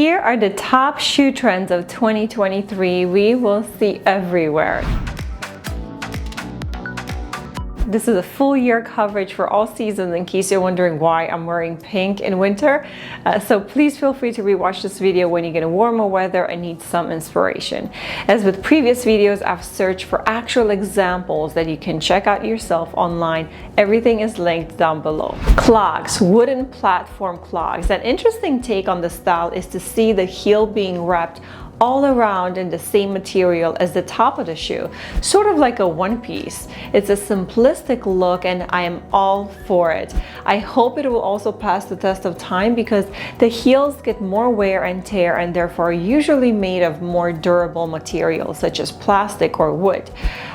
Here are the top shoe trends of 2023 we will see everywhere. This is a full year coverage for all seasons in case you're wondering why I'm wearing pink in winter. So please feel free to rewatch this video when you get warmer weather and need some inspiration. As with previous videos, I've searched for actual examples that you can check out yourself online. Everything is linked down below. Clogs, wooden platform clogs. An interesting take on the style is to see the heel being wrapped all around in the same material as the top of the shoe, sort of like a one piece. It's a simplistic look and I am all for it. I hope it will also pass the test of time because the heels get more wear and tear and therefore are usually made of more durable materials such as plastic or wood.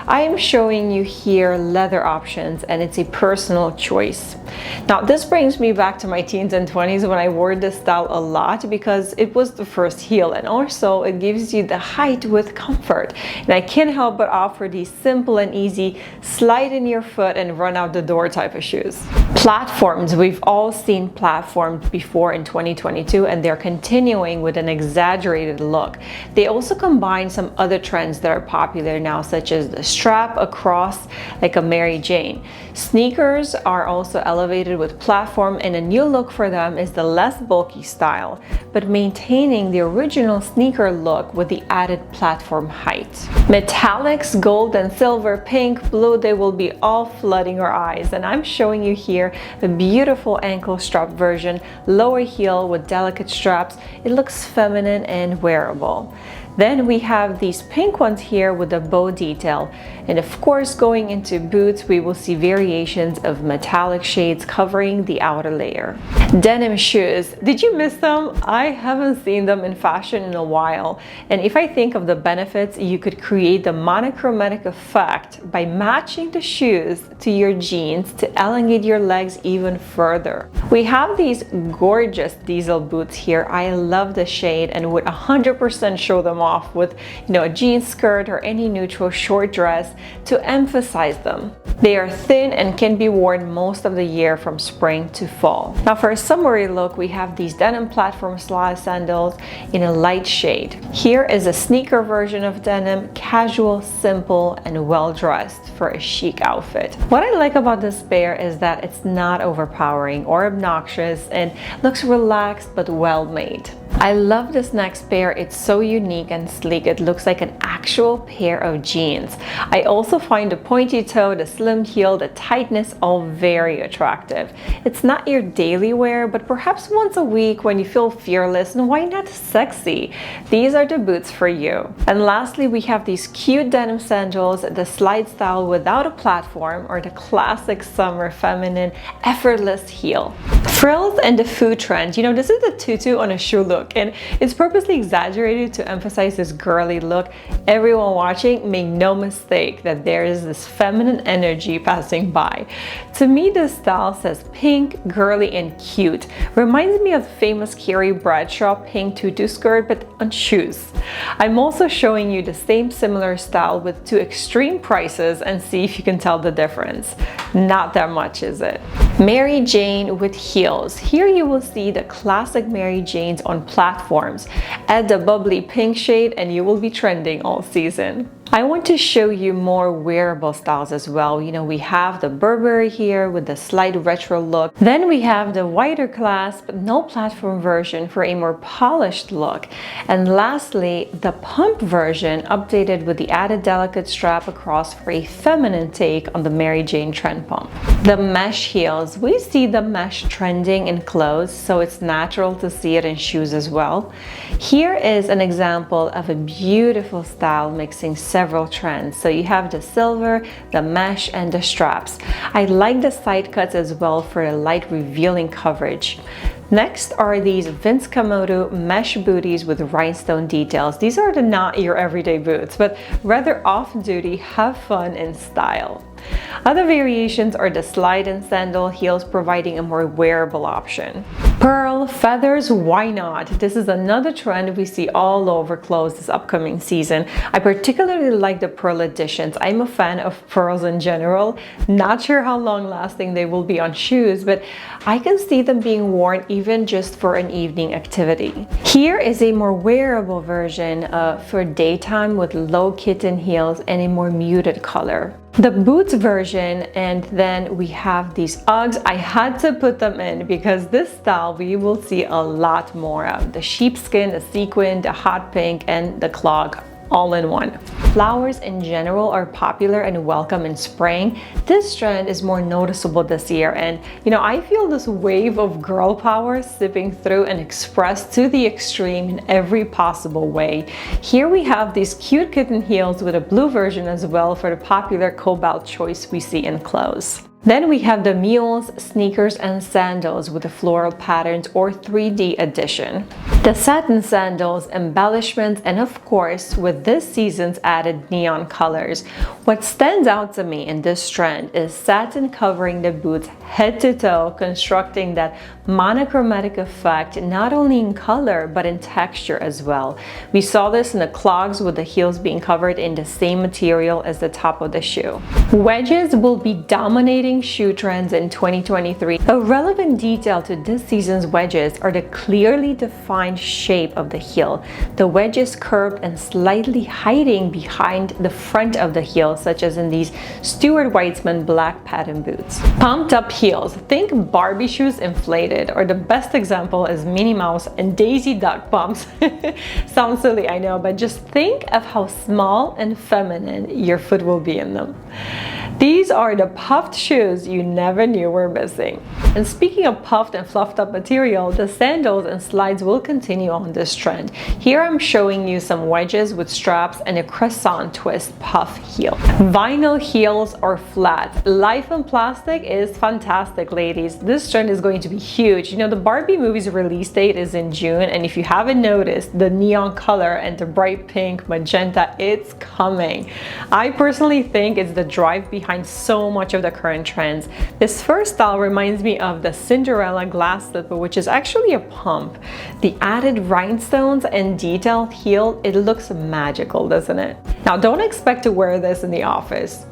I am showing you here leather options and it's a personal choice. Now this brings me back to my teens and 20s when I wore this style a lot because it was the first heel and also it gives you the height with comfort. And I can't help but offer these simple and easy slide in your foot and run out the door type of shoes. Platforms, we've all seen platforms before in 2022 and they're continuing with an exaggerated look. They also combine some other trends that are popular now such as the strap across like a Mary Jane. Sneakers are also elevated with platform and a new look for them is the less bulky style, but maintaining the original sneaker look with the added platform height. Metallics, gold and silver, pink, blue, they will be all flooding our eyes and I'm showing you here a beautiful ankle strap version, lower heel with delicate straps. It looks feminine and wearable. Then we have these pink ones here with the bow detail. And of course, going into boots, we will see variations of metallic shades covering the outer layer. Denim shoes. Did you miss them? I haven't seen them in fashion in a while. And if I think of the benefits, you could create the monochromatic effect by matching the shoes to your jeans to elongate your legs even further. We have these gorgeous diesel boots here. I love the shade and would 100% show them off with a jean skirt or any neutral short dress to emphasize them. They are thin and can be worn most of the year from spring to fall. Now for a summery look, we have these denim platform slide sandals in a light shade. Here is a sneaker version of denim, casual, simple, and well-dressed for a chic outfit. What I like about this pair is that it's not overpowering or obnoxious and looks relaxed but well made. I love this next pair. It's so unique and sleek. It looks like an actual pair of jeans. I also find the pointy toe, the slim heel, the tightness all very attractive. It's not your daily wear, but perhaps once a week when you feel fearless and why not sexy? These are the boots for you. And lastly, we have these cute denim sandals, the slide style without a platform or the classic summer feminine effortless heel. Frills and the Fou trend. This is the tutu on a shoe look and it's purposely exaggerated to emphasize this girly look. Everyone watching, make no mistake that there is this feminine energy passing by. To me, this style says pink, girly, and cute. Reminds me of the famous Carrie Bradshaw pink tutu skirt, but on shoes. I'm also showing you the same similar style with two extreme prices and see if you can tell the difference. Not that much, is it? Mary Jane with heels. Here you will see the classic Mary Janes on platforms. Add the bubbly pink shade and you will be trending all season. I want to show you more wearable styles as well. We have the Burberry here with the slight retro look. Then we have the wider clasp, no platform version for a more polished look. And lastly, the pump version updated with the added delicate strap across for a feminine take on the Mary Jane trend pump. The mesh heels. We see the mesh trending in clothes, so it's natural to see it in shoes as well. Here is an example of a beautiful style mixing several trends. So you have the silver, the mesh, and the straps. I like the side cuts as well for a light revealing coverage. Next are these Vince Camuto mesh booties with rhinestone details. These are not your everyday boots, but rather off-duty, have fun, and style. Other variations are the slide and sandal heels, providing a more wearable option. Pearl feathers, why not? This is another trend we see all over clothes this upcoming season. I particularly like the pearl editions. I'm a fan of pearls in general. Not sure how long lasting they will be on shoes, but I can see them being worn even just for an evening activity. Here is a more wearable version for daytime with low kitten heels and a more muted color. The boots version, and then we have these Uggs. I had to put them in because this style we will see a lot more of. The sheepskin, the sequin, the hot pink, and the clog all in one. Flowers in general are popular and welcome in spring. This trend is more noticeable this year, and I feel this wave of girl power sipping through and expressed to the extreme in every possible way. Here we have these cute kitten heels with a blue version as well for the popular cobalt choice we see in clothes. Then we have the mules, sneakers, and sandals with the floral patterns or 3D edition. The satin sandals, embellishments, and of course, with this season's added neon colors. What stands out to me in this trend is satin covering the boots head to toe, constructing that monochromatic effect not only in color but in texture as well. We saw this in the clogs with the heels being covered in the same material as the top of the shoe. Wedges will be dominating shoe trends in 2023. A relevant detail to this season's wedges are the clearly defined shape of the heel. The wedge is curved and slightly hiding behind the front of the heel, such as in these Stuart Weitzman black patent boots. Pumped up heels. Think Barbie shoes inflated, or the best example is Minnie Mouse and Daisy Duck pumps. Sounds silly, I know, but just think of how small and feminine your foot will be in them. These are the puffed shoes you never knew were missing. And speaking of puffed and fluffed up material, the sandals and slides will continue on this trend. Here I'm showing you some wedges with straps and a croissant twist puff heel. Vinyl heels or flats. Life in plastic is fantastic, ladies. This trend is going to be huge. The Barbie movie's release date is in June, and if you haven't noticed, the neon color and the bright pink, magenta, it's coming. I personally think it's the drive behind so much of the current trends. This first style reminds me of the Cinderella glass slipper, which is actually a pump. The added rhinestones and detailed heel, it looks magical, doesn't it? Now, don't expect to wear this in the office.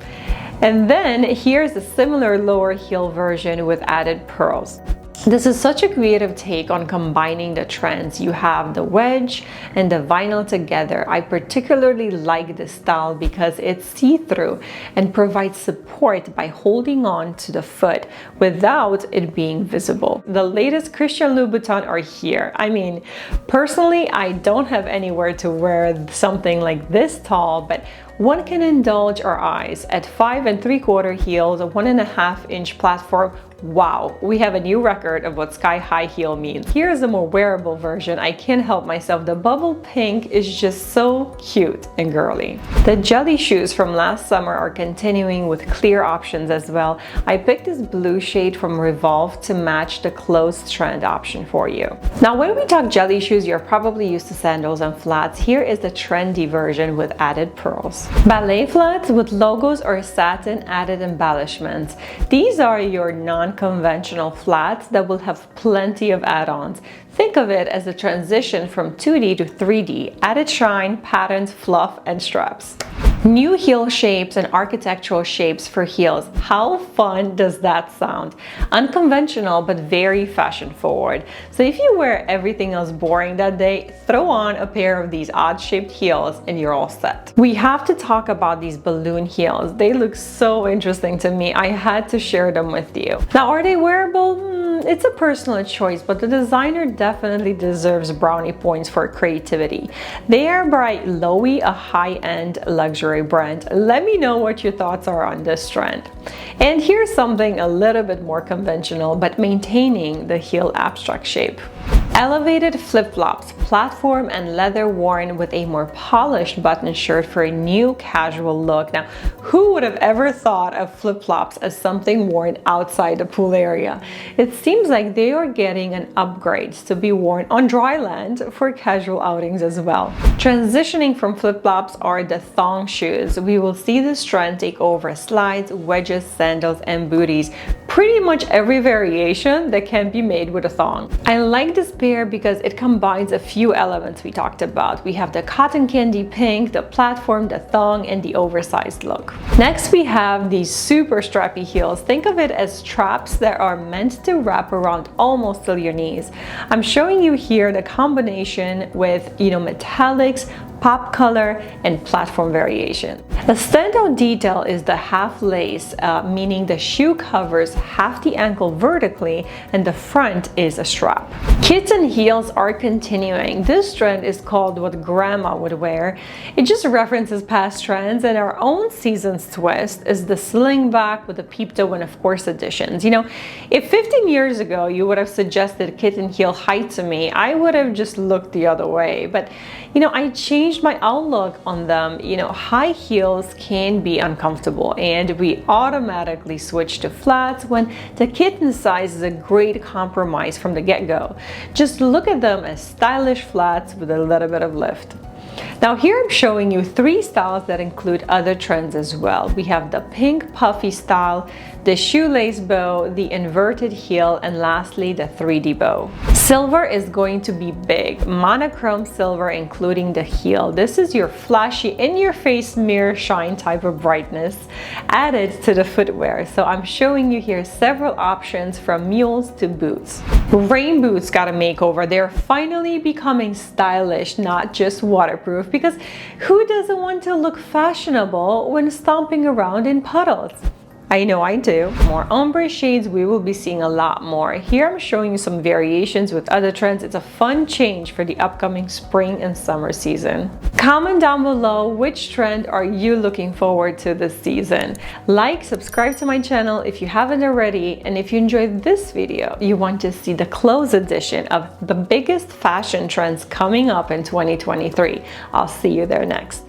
And then here's a similar lower heel version with added pearls. This is such a creative take on combining the trends. You have the wedge and the vinyl together. I particularly like this style because it's see-through and provides support by holding on to the foot without it being visible. The latest Christian Louboutin are here. I mean, personally, I don't have anywhere to wear something like this tall, but one can indulge our eyes. At 5 3/4 heels, a 1.5 inch platform. Wow, we have a new record of what sky-high heel means. Here's a more wearable version. I can't help myself. The bubble pink is just so cute and girly. The jelly shoes from last summer are continuing with clear options as well. I picked this blue shade from Revolve to match the closed trend option for you. Now, when we talk jelly shoes, you're probably used to sandals and flats. Here is the trendy version with added pearls. Ballet flats with logos or satin added embellishments. These are your non-conventional flats that will have plenty of add-ons. Think of it as a transition from 2D to 3D, added shine, patterns, fluff, and straps. New heel shapes and architectural shapes for heels. How fun does that sound? Unconventional, but very fashion forward. So if you wear everything else boring that day, throw on a pair of these odd shaped heels and you're all set. We have to talk about these balloon heels. They look so interesting to me. I had to share them with you. Now, are they wearable? It's a personal choice, but the designer definitely deserves brownie points for creativity. They are by Loewe, a high-end luxury brand. Let me know what your thoughts are on this trend. And here's something a little bit more conventional, but maintaining the heel abstract shape. Elevated flip-flops, platform and leather worn with a more polished button shirt for a new casual look. Now, who would have ever thought of flip-flops as something worn outside the pool area? It seems like they are getting an upgrade to be worn on dry land for casual outings as well. Transitioning from flip-flops are the thong shoes. We will see this trend take over slides, wedges, sandals, and booties pretty much every variation that can be made with a thong. I like this pair because it combines a few elements we talked about. We have the cotton candy pink, the platform, the thong, and the oversized look. Next, we have these super strappy heels. Think of it as straps that are meant to wrap around almost till your knees. I'm showing you here the combination with, metallics, pop color, and platform variation. The standout detail is the half lace, meaning the shoe covers half the ankle vertically and the front is a strap. Kitten heels are continuing. This trend is called what grandma would wear. It just references past trends, and our own season's twist is the sling back with the peep toe and of course additions. If 15 years ago you would have suggested kitten heel height to me, I would have just looked the other way. But I changed my outlook on them. High heels can be uncomfortable, and we automatically switch to flats when the kitten size is a great compromise from the get-go. Just look at them as stylish flats with a little bit of lift. Now here I'm showing you 3 styles that include other trends as well. We have the pink puffy style, the shoelace bow, the inverted heel, and lastly the 3D bow. Silver is going to be big. Monochrome silver including the heel. This is your flashy, in-your-face mirror shine type of brightness added to the footwear. So I'm showing you here several options from mules to boots. Rainboots got a makeover. They're finally becoming stylish, not just waterproof, because who doesn't want to look fashionable when stomping around in puddles? I know I do. More ombre shades, we will be seeing a lot more. Here I'm showing you some variations with other trends. It's a fun change for the upcoming spring and summer season. Comment down below which trend are you looking forward to this season. Like, subscribe to my channel if you haven't already, and if you enjoyed this video, you want to see the close edition of the biggest fashion trends coming up in 2023. I'll see you there next.